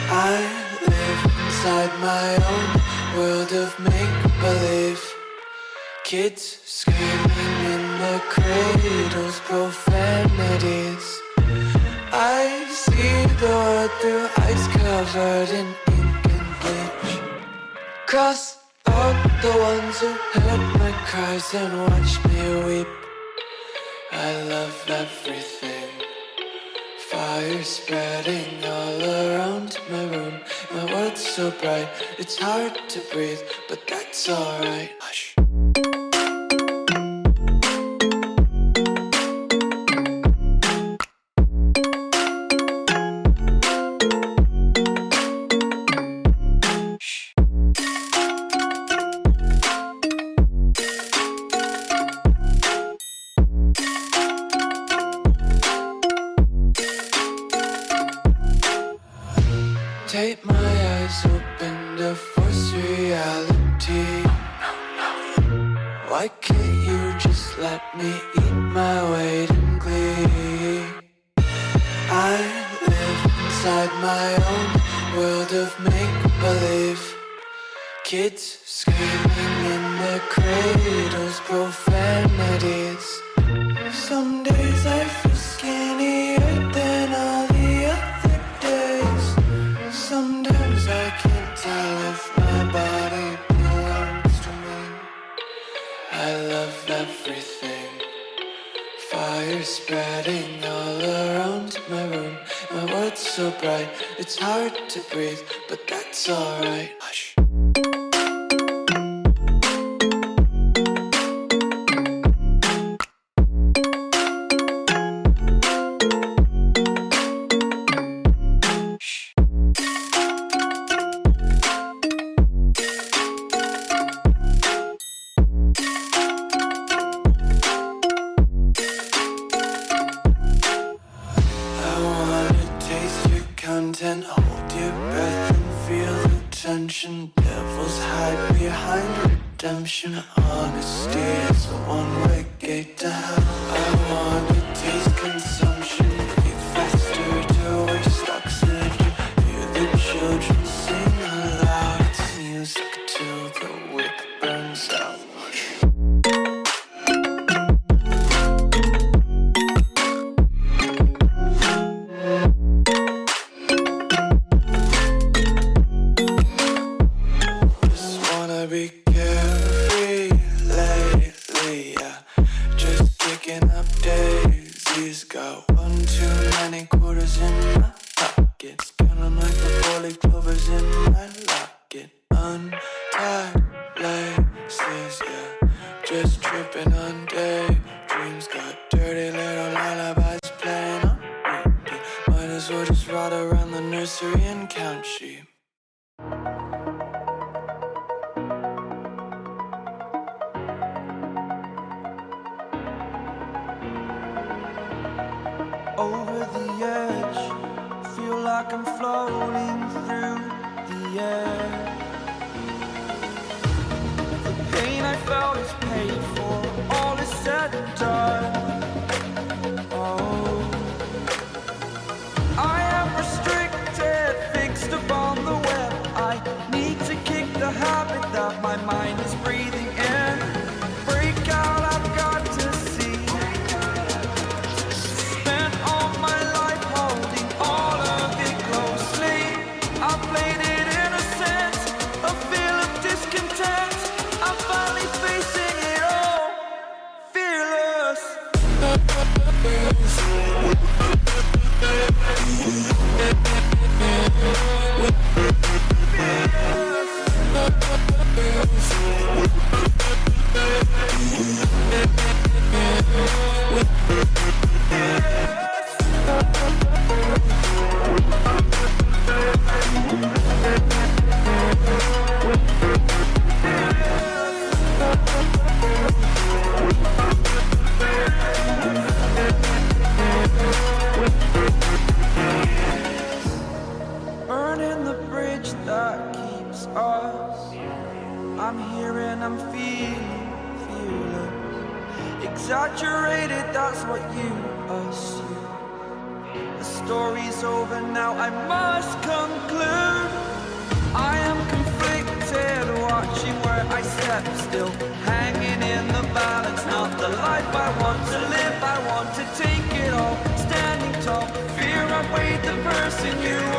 I live inside my own world of make-believe. Kids screaming in the cradles, profanities. I see the world through ice covered in ink and bleach. Cross out the ones who heard my cries and watched me weep. I love everything. Fire spreading all around my room. My world's so bright, it's hard to breathe, but that's alright. Hush. Tape my eyes open to force reality. Why can't you just let me eat my weight in glee? I live inside my own world of make-believe. Kids screaming in their cradles, profanities. Some days I feel skinnier than all the other days. Sometimes I can't tell if my body belongs to me. I love everything. Fire spreading all around my room. My world's so bright, it's hard to breathe, but that's alright. Hush. Content, hold your breath and feel the tension. Devils hide behind redemption. Honesty is a one-way gate to hell. I wanna taste consumption, breathe faster to waste oxygen. Hear the children sing aloud. It's music till the wick burns out. Be carefree lately, yeah. Just kicking up daisies. Got one too many quarters in my pockets. Count 'em like the 4-leaf clovers in my locket. Untied laces, yeah. Just tripping on daydreams. Got dirty little lullabies playing on repeat. Might as well just ride around the nursery and count sheep. Over the edge, feel like I'm floating through the air. The pain I felt is paid for, all is said and done. Oh, I am restricted, fixed upon the web. I need to kick the habit that my mind is breathing in. Break out, I've got to see. I'm finally facing it all, fearless. that's what you assume. The story's over now, I must conclude. I am conflicted, watching where I step still, hanging in the balance. Not the life I want to live, I want to take it all. Standing tall, fear I weighed the person you